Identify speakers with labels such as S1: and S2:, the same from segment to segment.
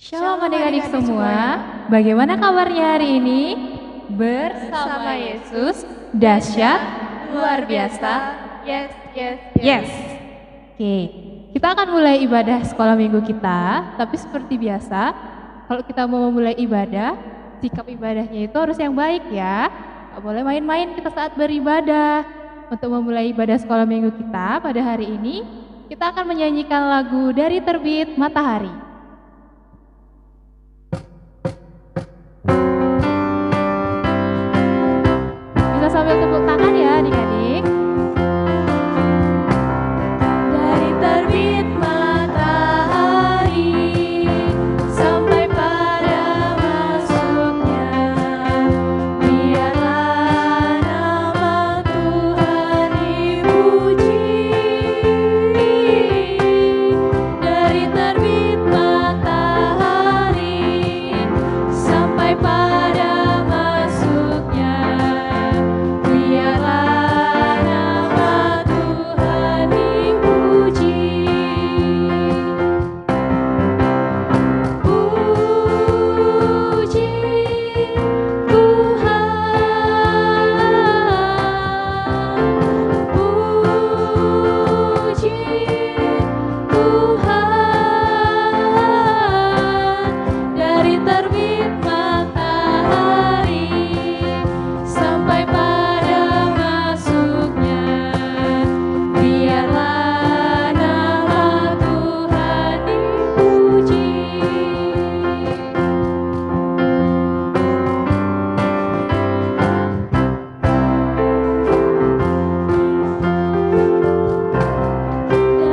S1: Shalom adik-adik semua, bagaimana kabarnya hari ini? Bersama Yesus, dahsyat, luar biasa. Yes. Oke, kita akan mulai ibadah sekolah minggu kita, tapi seperti biasa, kalau kita mau memulai ibadah, sikap ibadahnya itu harus yang baik ya. Gak boleh main-main kita saat beribadah. Untuk memulai ibadah sekolah minggu kita pada hari ini, kita akan menyanyikan lagu dari Terbit Matahari. Bisa sambil tepuk tangan ya adik-adik. Dari terbit matahari sampai pada masuknya, biarlah nama Tuhan dipuji. Dari terbit matahari sampai pada masuknya, biarlah nama Tuhan dipuji. Puji Tuhan, puji Tuhan. Dari terbit matahari sampai pada masuknya, biarlah nama Tuhan dipuji.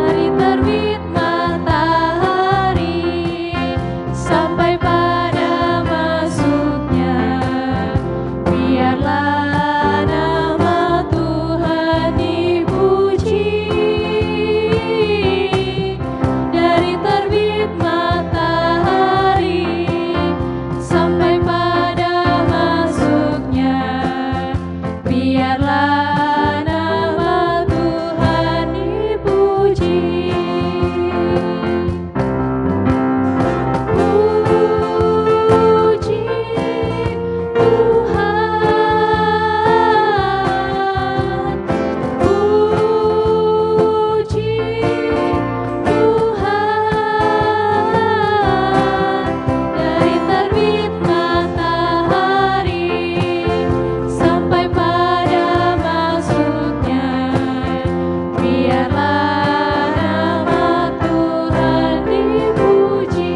S1: Dari terbit matahari sampai pada masuknya, biarlah nama Tuhan dipuji. Dari terbit matahari sampai pada masuknya, biarlah nama Tuhan dipuji. Puji Tuhan, puji Tuhan. Dari terbit matahari sampai pada masuknya, biarlah nama Tuhan dipuji.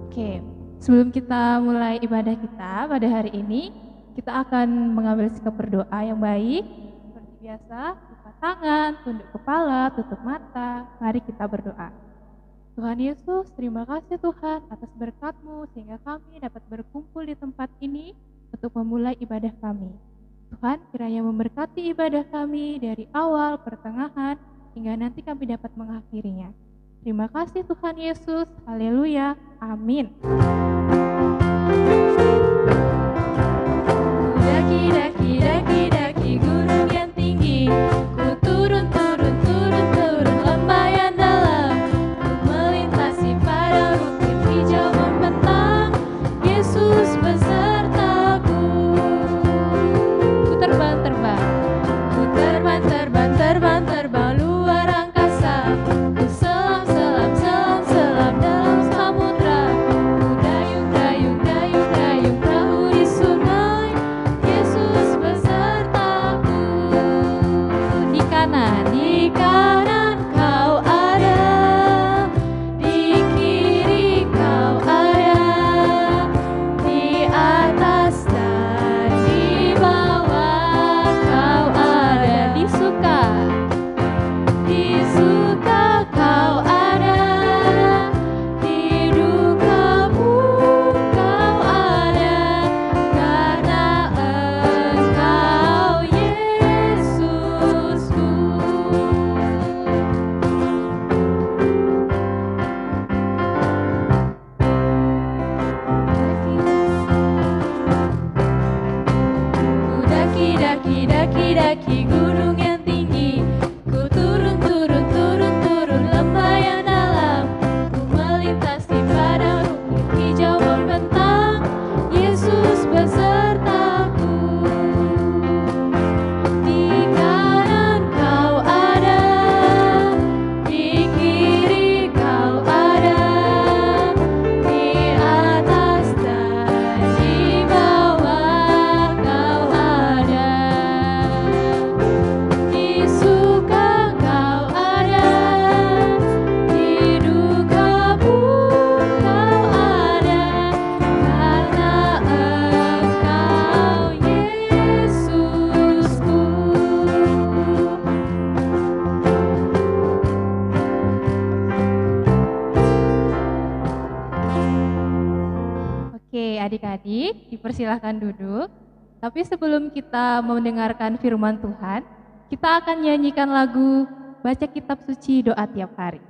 S1: Oke, sebelum kita mulai ibadah kita pada hari ini, kita akan mengambil sikap berdoa yang baik. Seperti biasa, buka tangan, tunduk kepala, tutup mata. Mari kita berdoa. Tuhan Yesus, terima kasih Tuhan atas berkat-Mu sehingga kami dapat berkumpul di tempat ini untuk memulai ibadah kami. Tuhan, kiranya memberkati ibadah kami dari awal, pertengahan, hingga nanti kami dapat mengakhirinya. Terima kasih Tuhan Yesus. Haleluya. Amin. Daki gunung yang tinggi, ku turun lembah yang dalam, ku melintasi padang bukit hijau membentang, Yesus besertaku. Ku terbang luar angkasa, ku selam dalam samudra, ku adik-adik, dipersilahkan duduk. Tapi sebelum kita mendengarkan firman Tuhan, kita akan nyanyikan lagu Baca Kitab Suci Doa Tiap Hari.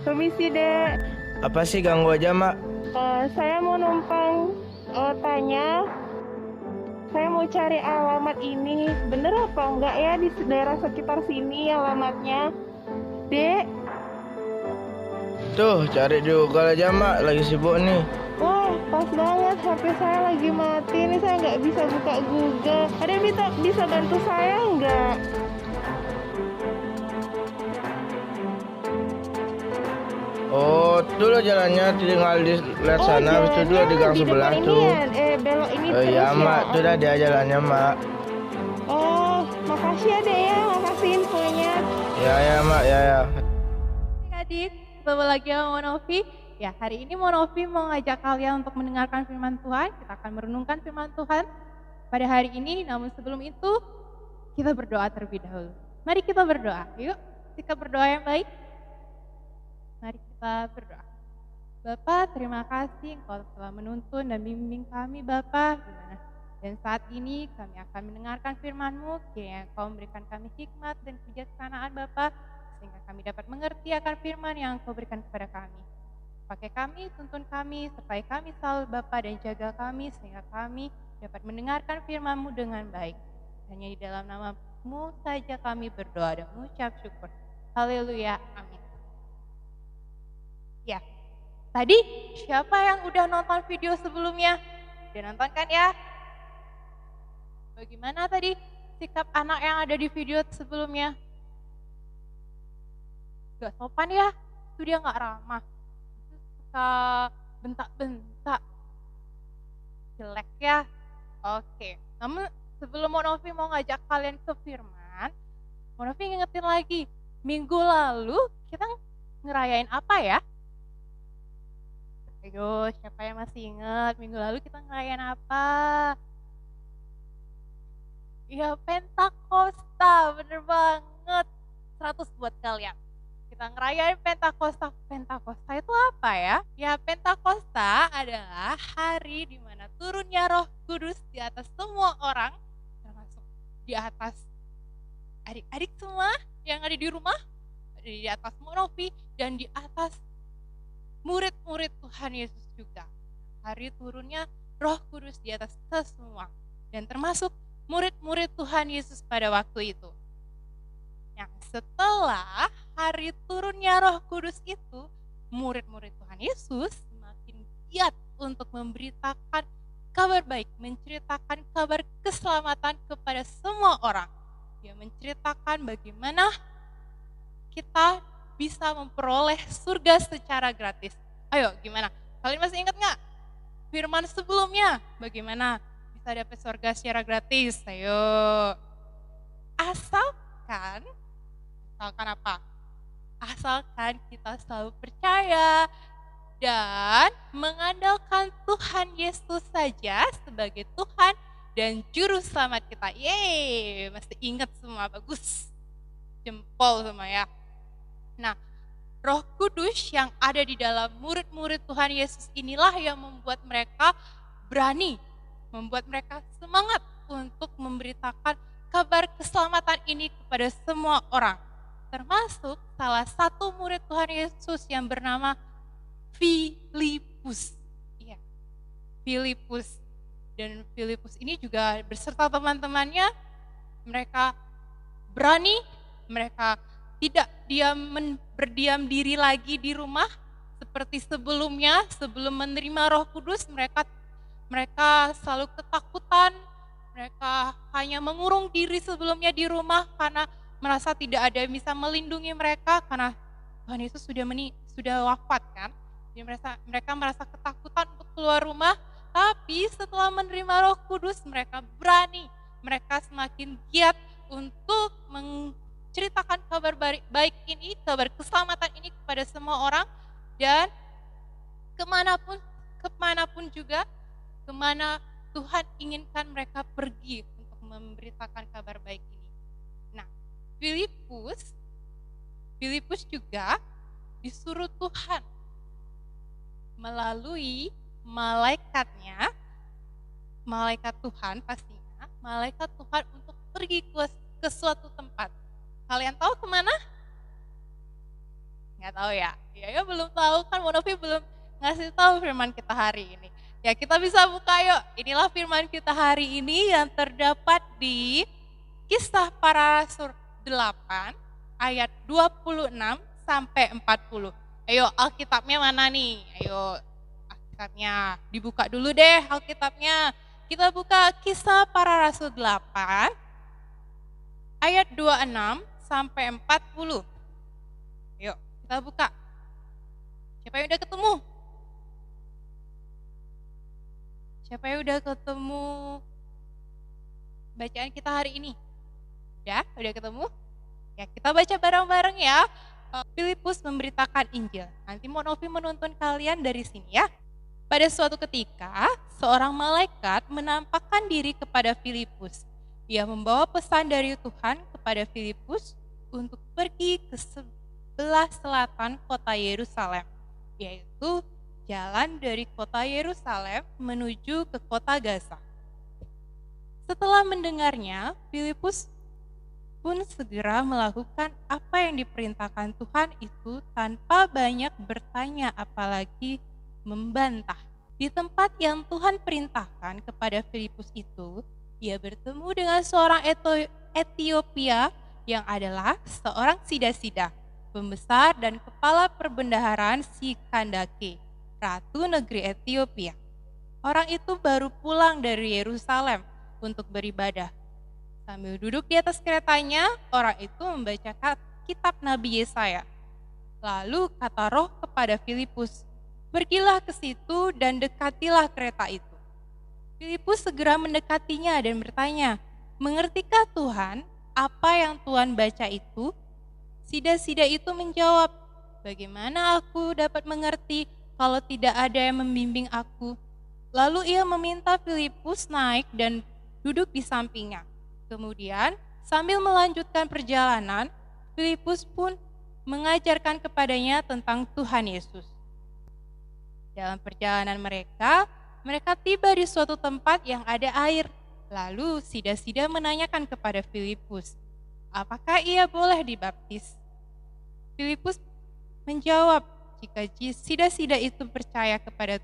S2: Permisi, Dek.
S3: Apa sih, ganggu aja, Mak?
S2: Saya mau numpang tanya. Saya mau cari alamat ini. Bener apa enggak ya di daerah sekitar sini alamatnya? Dek.
S3: Tuh, cari di Google aja, Mak. Lagi sibuk nih.
S2: Wah, pas banget. HP saya lagi mati. Ini saya nggak bisa buka Google. Ada yang bisa bantu saya nggak?
S3: Oh, tuh lo jalannya tinggal di lihat sana, habis itu dulu di gang sebelah tuh.
S2: Belok ini
S3: Oh
S2: terus
S3: iya,
S2: ya.
S3: Mak. Tuh dah dia jalannya, Mak.
S2: Oh, makasih ya, Dek ya. Makasih infonya.
S3: Ya, Mak. Ya.
S1: Adik-adik, ketemu lagi sama Monovi. Ya, hari ini Monovi mau ngajak kalian untuk mendengarkan firman Tuhan. Kita akan merenungkan firman Tuhan pada hari ini. Namun sebelum itu, kita berdoa terlebih dahulu. Mari kita berdoa. Yuk, sikap berdoa yang baik. Mari kita berdoa. Bapa, terima kasih Engkau telah menuntun dan bimbing kami, Bapa. Dan saat ini kami akan mendengarkan firman-Mu, kiranya Engkau memberikan kami hikmat dan kebijaksanaan, Bapa, sehingga kami dapat mengerti akan firman yang Engkau berikan kepada kami. Pakai kami, tuntun kami, sertai kami selalu, Bapa, dan jaga kami, sehingga kami dapat mendengarkan firman-Mu dengan baik. Hanya di dalam nama-Mu saja kami berdoa dan mengucap syukur. Haleluya, amin. Ya, tadi siapa yang udah nonton video sebelumnya? Udah nonton kan ya? Bagaimana tadi sikap anak yang ada di video sebelumnya? Gak sopan ya? Itu dia gak ramah. Suka bentak-bentak. Jelek ya? Oke, namun sebelum Monovi mau ngajak kalian ke firman, Monovi ngingetin lagi, minggu lalu kita ngerayain apa ya? Ayo, siapa yang masih ingat minggu lalu kita ngerayain apa? Ya, Pentakosta, bener banget. 100 buat kalian. Kita ngerayain Pentakosta. Pentakosta itu apa ya? Ya, Pentakosta adalah hari di mana turunnya Roh Kudus di atas semua orang, termasuk di atas adik-adik semua yang ada di rumah, di atas Monovi, dan di atas murid-murid Tuhan Yesus juga. Hari turunnya Roh Kudus di atas kita semua, dan termasuk murid-murid Tuhan Yesus pada waktu itu. Nah, setelah hari turunnya Roh Kudus itu, murid-murid Tuhan Yesus semakin giat untuk memberitakan kabar baik, menceritakan kabar keselamatan kepada semua orang.
S4: Dia menceritakan bagaimana kita bisa memperoleh surga secara gratis. Ayo, gimana? Kalian masih ingat nggak firman sebelumnya? Bagaimana bisa dapat surga secara gratis? Ayo. Asalkan apa? Asalkan kita selalu percaya dan mengandalkan Tuhan Yesus saja sebagai Tuhan dan Juru Selamat kita. Yeay, masih ingat semua, bagus. Jempol semua ya. Nah, Roh Kudus yang ada di dalam murid-murid Tuhan Yesus inilah yang membuat mereka berani, membuat mereka semangat untuk memberitakan kabar keselamatan ini kepada semua orang. Termasuk salah satu murid Tuhan Yesus yang bernama Filipus. Iya, Filipus. Dan Filipus ini juga beserta teman-temannya, mereka berani, mereka tidak berdiam diri lagi di rumah seperti sebelumnya. Sebelum menerima Roh Kudus, mereka selalu ketakutan, mereka hanya mengurung diri sebelumnya di rumah karena merasa tidak ada yang bisa melindungi mereka karena Tuhan Yesus sudah wafat kan. Jadi mereka merasa ketakutan untuk keluar rumah, tapi setelah menerima Roh Kudus mereka berani, mereka semakin giat untuk menceritakan kabar baik ini, kabar keselamatan ini kepada semua orang, dan kemanapun juga, kemana Tuhan inginkan mereka pergi untuk memberitakan kabar baik ini. Nah, Filipus juga disuruh Tuhan melalui malaikatnya, malaikat Tuhan pastinya, malaikat Tuhan untuk pergi ke suatu tempat. Kalian tahu kemana? Nggak tahu ya? Ya belum tahu kan, Monovi belum ngasih tahu firman kita hari ini. Ya kita bisa buka yuk, inilah firman kita hari ini yang terdapat di Kisah Para Rasul 8 ayat 26 sampai 40. Ayo Alkitabnya mana nih? Ayo Alkitabnya dibuka dulu deh Alkitabnya. Kita buka Kisah Para Rasul 8 ayat 26 sampai 40. Yuk kita buka. Siapa yang udah ketemu? Siapa yang udah ketemu bacaan kita hari ini? Udah ketemu? Ya kita baca bareng-bareng ya. Filipus memberitakan Injil. Nanti Monovi menuntun kalian dari sini ya. Pada suatu ketika, seorang malaikat menampakkan diri kepada Filipus. Ia membawa pesan dari Tuhan kepada Filipus untuk pergi ke sebelah selatan kota Yerusalem, yaitu jalan dari kota Yerusalem menuju ke kota Gaza. Setelah mendengarnya, Filipus pun segera melakukan apa yang diperintahkan Tuhan itu tanpa banyak bertanya apalagi membantah. Di tempat yang Tuhan perintahkan kepada Filipus itu, ia bertemu dengan seorang Etiopia yang adalah seorang sida-sida, pembesar dan kepala perbendaharaan si Kandake, ratu negeri Etiopia. Orang itu baru pulang dari Yerusalem untuk beribadah. Sambil duduk di atas keretanya, orang itu membaca kitab Nabi Yesaya. Lalu kata Roh kepada Filipus, "Pergilah ke situ dan dekatilah kereta itu." Filipus segera mendekatinya dan bertanya, "Mengertikah Tuhan apa yang Tuhan baca itu?" Sida-sida itu menjawab, "Bagaimana aku dapat mengerti kalau tidak ada yang membimbing aku?" Lalu ia meminta Filipus naik dan duduk di sampingnya. Kemudian sambil melanjutkan perjalanan, Filipus pun mengajarkan kepadanya tentang Tuhan Yesus. Dalam perjalanan mereka tiba di suatu tempat yang ada air. Lalu sida-sida menanyakan kepada Filipus, apakah ia boleh dibaptis? Filipus menjawab, jika sida-sida itu percaya kepada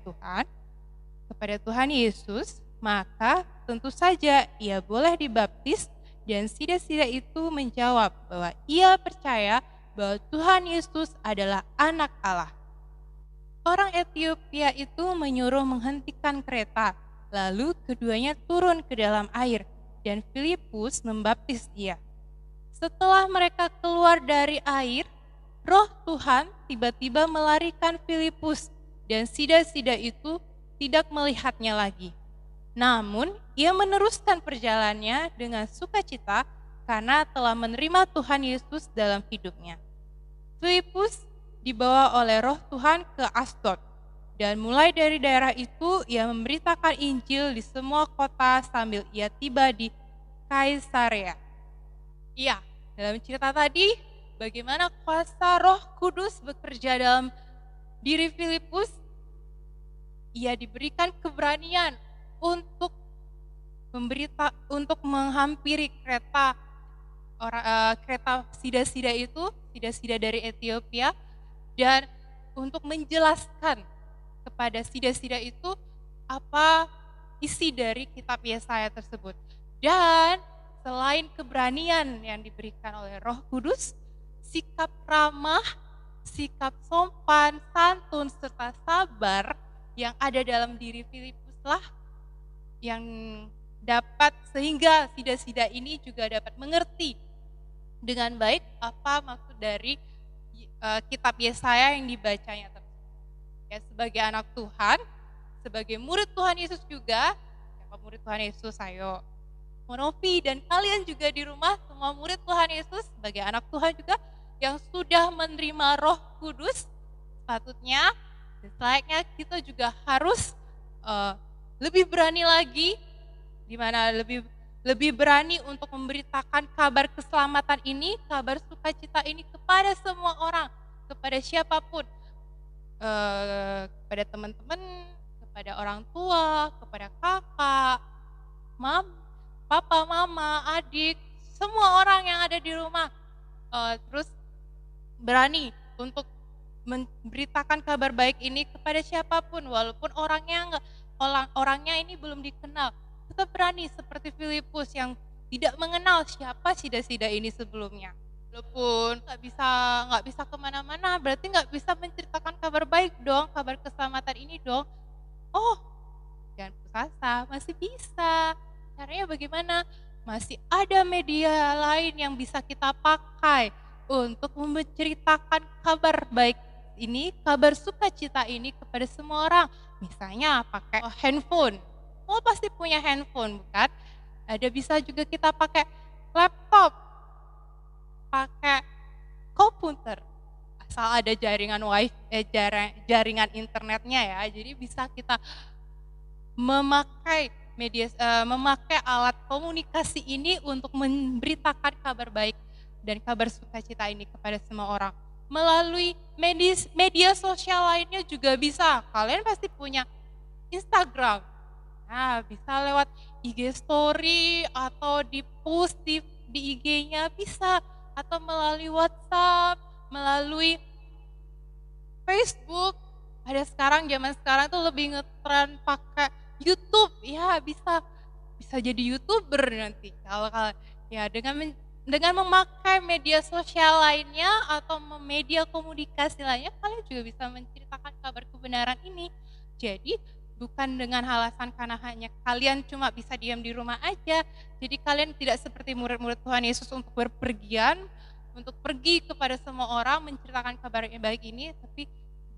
S4: Tuhan Yesus, maka tentu saja ia boleh dibaptis. Dan sida-sida itu menjawab bahwa ia percaya bahwa Tuhan Yesus adalah anak Allah. Orang Etiopia itu menyuruh menghentikan kereta, lalu keduanya turun ke dalam air dan Filipus membaptis dia. Setelah mereka keluar dari air, Roh Tuhan tiba-tiba melarikan Filipus dan sida-sida itu tidak melihatnya lagi. Namun, ia meneruskan perjalanannya dengan sukacita karena telah menerima Tuhan Yesus dalam hidupnya. Filipus dibawa oleh Roh Tuhan ke Asdod, dan mulai dari daerah itu ia memberitakan Injil di semua kota sambil ia tiba di Kaisarea. Iya, dalam cerita tadi, bagaimana kuasa Roh Kudus bekerja dalam diri Filipus? Ia diberikan keberanian untuk menghampiri kereta sida-sida itu, sida-sida dari Ethiopia, dan untuk menjelaskan kepada sida-sida itu apa isi dari kitab Yesaya tersebut. Dan selain keberanian yang diberikan oleh Roh Kudus, sikap ramah, sikap sopan, santun, serta sabar yang ada dalam diri Filipuslah yang dapat sehingga sida-sida ini juga dapat mengerti dengan baik apa maksud dari kitab Yesaya yang dibacanya tersebut. Ya, sebagai anak Tuhan, sebagai murid Tuhan Yesus juga, siapa murid Tuhan Yesus? Ayo, Monopi dan kalian juga di rumah, semua murid Tuhan Yesus, sebagai anak Tuhan juga yang sudah menerima Roh Kudus, sepatutnya selayaknya kita juga harus lebih berani lagi, di mana lebih berani untuk memberitakan kabar keselamatan ini, kabar sukacita ini kepada semua orang, kepada siapapun, kepada teman-teman, kepada orang tua, kepada kakak, papa, mama, adik, semua orang yang ada di rumah, terus berani untuk memberitakan kabar baik ini kepada siapapun, walaupun orangnya ini belum dikenal. Tetap berani seperti Filipus yang tidak mengenal siapa sida-sida ini sebelumnya. Walaupun nggak bisa kemana-mana, berarti nggak bisa menceritakan kabar baik dong, kabar keselamatan ini dong. Oh, jangan putus asa, masih bisa. Caranya bagaimana? Masih ada media lain yang bisa kita pakai untuk menceritakan kabar baik ini, kabar sukacita ini kepada semua orang. Misalnya pakai handphone. Oh, pasti punya handphone, bukan? Ada bisa juga kita pakai laptop, pakai komputer. Asal ada jaringan jaringan internetnya ya. Jadi bisa kita memakai alat komunikasi ini untuk memberitakan kabar baik dan kabar sukacita ini kepada semua orang. Melalui media sosial lainnya juga bisa. Kalian pasti punya Instagram. Nah, bisa lewat IG story atau di post di IG-nya bisa, atau melalui WhatsApp, melalui Facebook. Ada zaman sekarang tuh lebih ngetren pakai YouTube. Ya, bisa jadi YouTuber nanti. Kalau ya dengan memakai media sosial lainnya atau media komunikasi lainnya, kalian juga bisa menceritakan kabar kebenaran ini. Jadi bukan dengan alasan karena hanya kalian cuma bisa diam di rumah aja. Jadi kalian tidak seperti murid-murid Tuhan Yesus untuk berpergian, untuk pergi kepada semua orang menceritakan kabar yang baik ini, tapi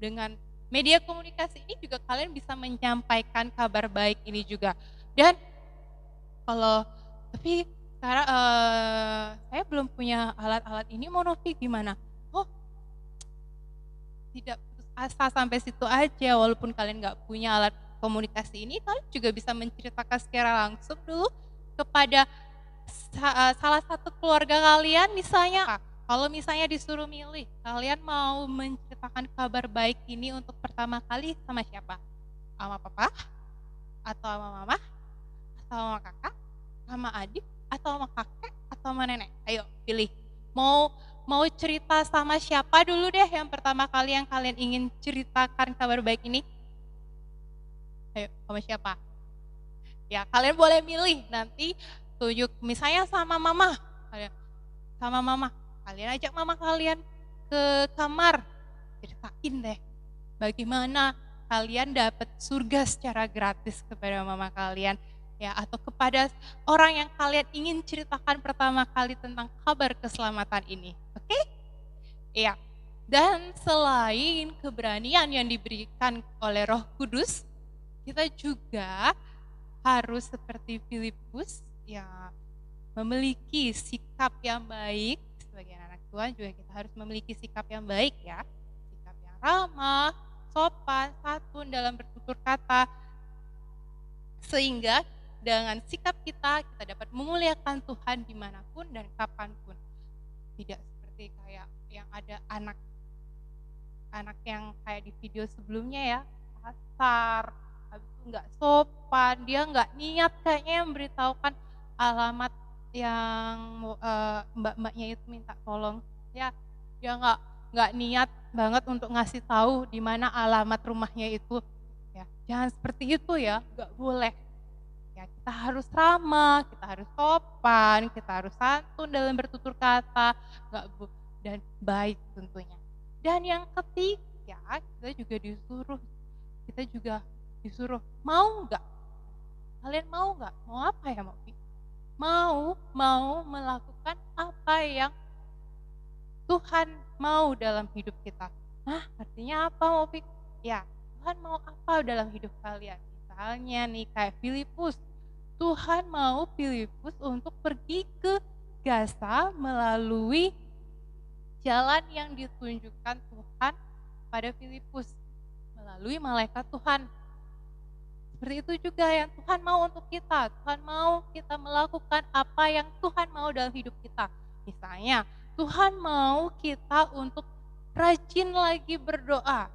S4: dengan media komunikasi ini juga kalian bisa menyampaikan kabar baik ini juga. Dan tapi sekarang saya belum punya alat-alat ini, Monopi gimana? Oh, tidak putus asa sampai situ aja. Walaupun kalian nggak punya alat komunikasi ini, kalian juga bisa menceritakan secara langsung dulu kepada salah satu keluarga kalian. Misalnya, kalau misalnya disuruh milih, kalian mau menceritakan kabar baik ini untuk pertama kali sama siapa? Sama papa? Atau sama mama? Atau sama kakak? Sama adik? Atau sama kakek, atau sama nenek? Ayo pilih. Mau cerita sama siapa dulu deh yang pertama kali yang kalian ingin ceritakan kabar baik ini? Ayo, sama siapa? Ya, kalian boleh milih nanti tunjuk misalnya sama mama. Kalian ajak mama kalian ke kamar. Ceritain deh bagaimana kalian dapat surga secara gratis kepada mama kalian. ya, atau kepada orang yang kalian ingin ceritakan pertama kali tentang kabar keselamatan ini. Oke? Iya. Dan selain keberanian yang diberikan oleh Roh Kudus, kita juga harus seperti Filipus, ya, memiliki sikap yang baik. Sebagai anak Tuhan juga kita harus memiliki sikap yang baik, ya. Sikap yang ramah, sopan, santun dalam bertutur kata. Sehingga dengan sikap kita dapat memuliakan Tuhan dimanapun dan kapanpun. Tidak seperti kayak yang ada anak yang kayak di video sebelumnya, ya, kasar, habis itu nggak sopan, dia nggak niat kayaknya memberitahukan alamat yang mbak-mbaknya itu minta tolong, ya, dia nggak niat banget untuk ngasih tahu di mana alamat rumahnya itu, ya. Jangan seperti itu, ya, nggak boleh. Ya, kita harus ramah, kita harus sopan, kita harus santun dalam bertutur kata, dan baik tentunya. Dan yang ketiga, kita juga disuruh mau nggak? Kalian mau nggak? Mau apa ya, Mopi? Mau melakukan apa yang Tuhan mau dalam hidup kita. Nah, artinya apa, Mopi? Ya, Tuhan mau apa dalam hidup kalian? Misalnya nih kayak Filipus, Tuhan mau Filipus untuk pergi ke Gaza melalui jalan yang ditunjukkan Tuhan pada Filipus melalui malaikat Tuhan. Seperti itu juga yang Tuhan mau untuk kita. Tuhan mau kita melakukan apa yang Tuhan mau dalam hidup kita. Misalnya, Tuhan mau kita untuk rajin lagi berdoa.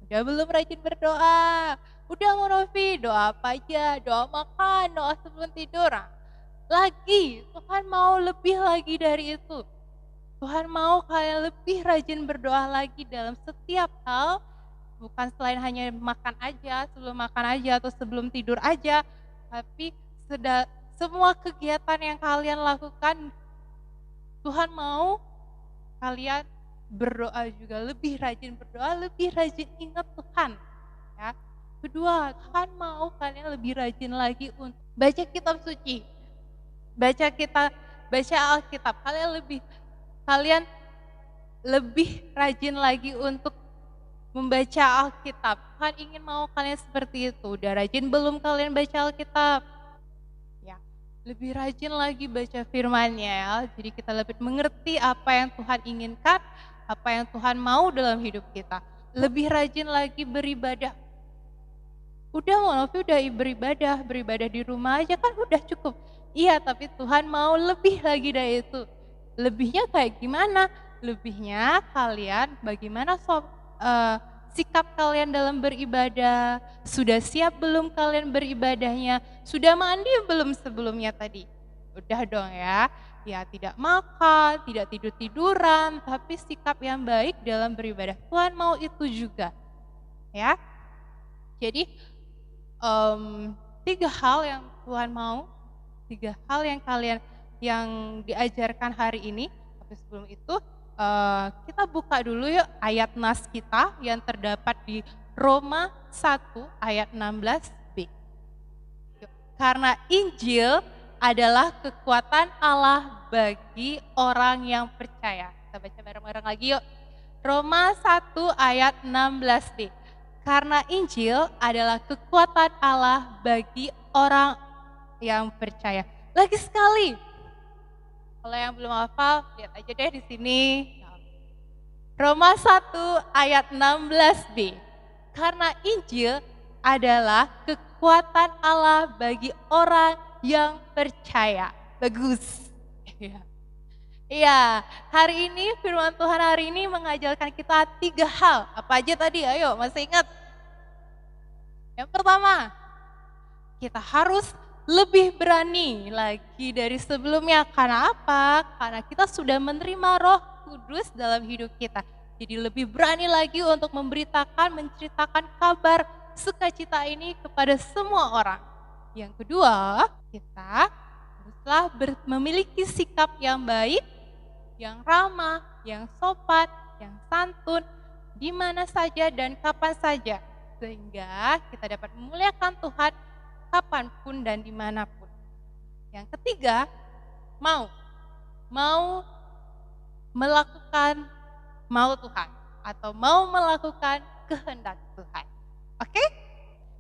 S4: Udah belum rajin berdoa? Udah, Monovi, doa apa aja? Doa makan, doa sebelum tidur. Lagi, Tuhan mau lebih lagi dari itu. Tuhan mau kalian lebih rajin berdoa lagi dalam setiap hal, bukan selain hanya makan aja, sebelum makan aja atau sebelum tidur aja, tapi semua kegiatan yang kalian lakukan, Tuhan mau kalian berdoa juga, lebih rajin berdoa, lebih rajin ingat Tuhan, ya. Kedua, Tuhan mau kalian lebih rajin lagi untuk baca kitab suci, baca Alkitab. Kalian lebih rajin lagi untuk membaca Alkitab. Tuhan ingin mau kalian seperti itu. Udah rajin belum kalian baca Alkitab? Ya, lebih rajin lagi baca firman-Nya, ya. Jadi kita lebih mengerti apa yang Tuhan inginkan, apa yang Tuhan mau dalam hidup kita. Lebih rajin lagi beribadah. Udah, Novi udah beribadah di rumah aja kan udah cukup. Iya, tapi Tuhan mau lebih lagi dari itu. Lebihnya kayak gimana? Lebihnya kalian bagaimana sikap kalian dalam beribadah? Sudah siap belum kalian beribadahnya? Sudah mandi belum sebelumnya tadi? Udah dong, ya. Ya, tidak makan, tidak tidur-tiduran, tapi sikap yang baik dalam beribadah. Tuhan mau itu juga, ya. Jadi 3 hal yang Tuhan mau, 3 hal yang kalian yang diajarkan hari ini. Tapi sebelum itu kita buka dulu yuk ayat nas kita yang terdapat di Roma 1 ayat 16b. Karena Injil adalah kekuatan Allah bagi orang yang percaya. Kita baca bareng-bareng lagi yuk. Roma 1 ayat 16b. Karena Injil adalah kekuatan Allah bagi orang yang percaya. Lagi sekali. Kalau yang belum hafal, lihat aja deh di sini. Roma 1 ayat 16b. Karena Injil adalah kekuatan Allah bagi orang yang percaya. Bagus. Iya, hari ini firman Tuhan hari ini mengajarkan kita 3 hal. Apa aja tadi? Ayo, masih ingat? Yang pertama, kita harus lebih berani lagi dari sebelumnya. Karena apa? Karena kita sudah menerima Roh Kudus dalam hidup kita. Jadi lebih berani lagi untuk memberitakan, menceritakan kabar sukacita ini kepada semua orang. Yang kedua, kita haruslah memiliki sikap yang baik, yang ramah, yang sopan, yang santun, di mana saja dan kapan saja. Sehingga kita dapat memuliakan Tuhan kapanpun dan dimanapun. Yang ketiga, mau melakukan mau Tuhan atau mau melakukan kehendak Tuhan. Oke?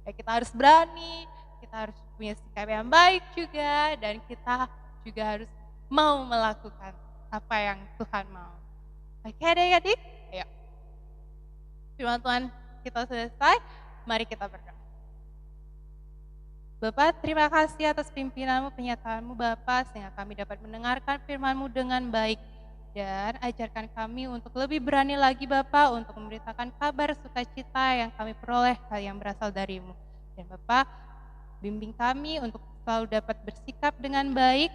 S4: Ya, kita harus berani, kita harus punya sikap yang baik juga, dan kita juga harus mau melakukan apa yang Tuhan mau. Oke adik-adik? Ayo. Firman Tuhan kita selesai, mari kita berdoa. Bapak, terima kasih atas pimpinan-Mu, penyertaan-Mu Bapak, sehingga kami dapat mendengarkan firman-Mu dengan baik. Dan ajarkan kami untuk lebih berani lagi Bapak, untuk memberitakan kabar sukacita yang kami peroleh yang berasal dari-Mu. Dan Bapak, bimbing kami untuk selalu dapat bersikap dengan baik,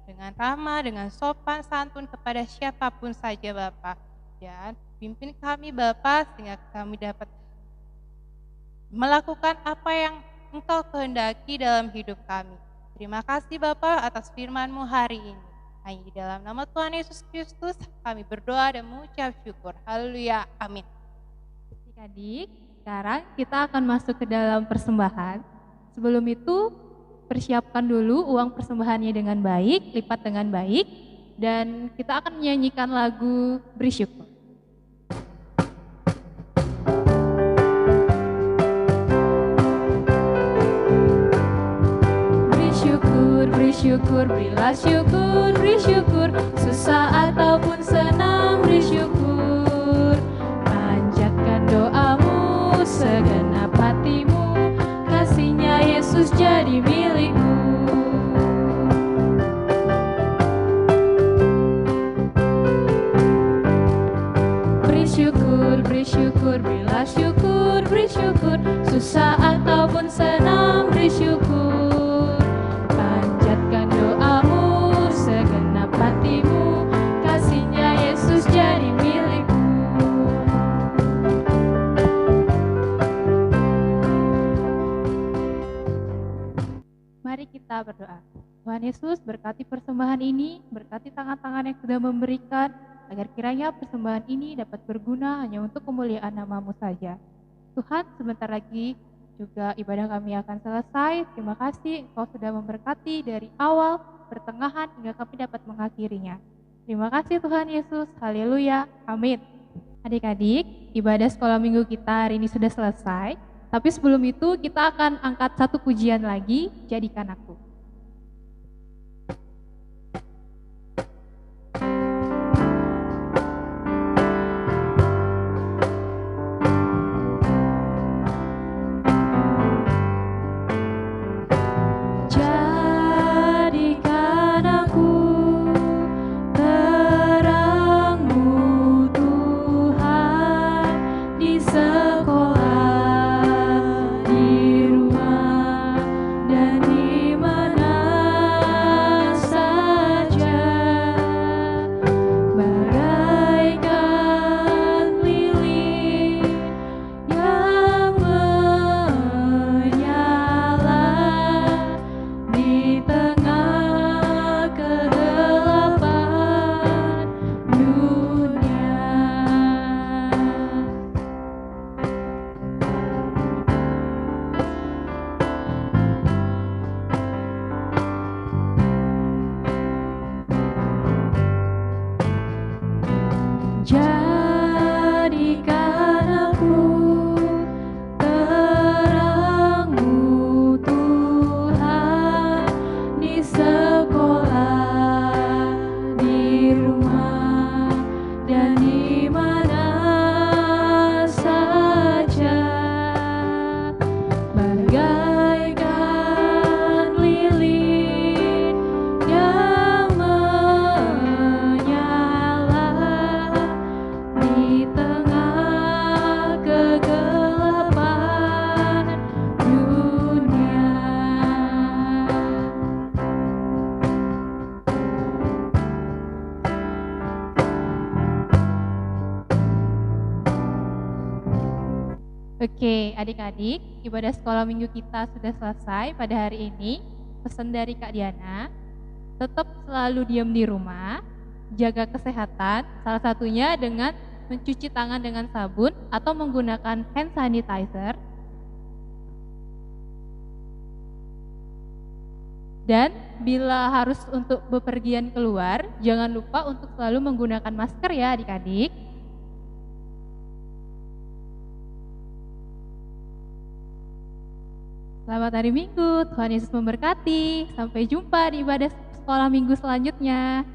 S4: dengan ramah, dengan sopan, santun kepada siapapun saja Bapak. Dan pimpin kami Bapak, sehingga kami dapat melakukan apa yang Engkau kehendaki dalam hidup kami. Terima kasih Bapak atas firman-Mu hari ini. Hanya di dalam nama Tuhan Yesus Kristus kami berdoa dan mengucap syukur. Haleluya. Amin.
S1: Adik-adik, sekarang kita akan masuk ke dalam persembahan. Sebelum itu, persiapkan dulu uang persembahannya dengan baik, lipat dengan baik, dan kita akan menyanyikan lagu Beri Syukur. Beri syukur, berilah syukur, beri syukur, susah ataupun senang, beri syukur. Panjatkan doamu, segenap hatimu, kasihnya Yesus jadi milikmu. Beri syukur, berilah syukur, beri syukur, susah ataupun senang, beri syukur. Hatimu, kasihnya Yesus jadi milikmu. Mari kita berdoa. Tuhan Yesus, berkati persembahan ini, berkati tangan-tangan yang sudah memberikan, agar kiranya persembahan ini dapat berguna hanya untuk kemuliaan nama-Mu saja. Tuhan, sebentar lagi juga ibadah kami akan selesai. Terima kasih Engkau sudah memberkati dari awal, pertengahan, hingga kami dapat mengakhirinya. Terima kasih Tuhan Yesus. Haleluya. Amin. Adik-adik, ibadah sekolah minggu kita hari ini sudah selesai. Tapi sebelum itu kita akan angkat satu pujian lagi, Jadikan Aku. Oke, adik-adik, ibadah sekolah minggu kita sudah selesai pada hari ini. Pesan dari Kak Diana, tetap selalu diam di rumah, jaga kesehatan, salah satunya dengan mencuci tangan dengan sabun atau menggunakan hand sanitizer. Dan bila harus untuk bepergian keluar, jangan lupa untuk selalu menggunakan masker ya adik-adik. Selamat hari Minggu, Tuhan Yesus memberkati. Sampai jumpa di ibadah sekolah minggu selanjutnya.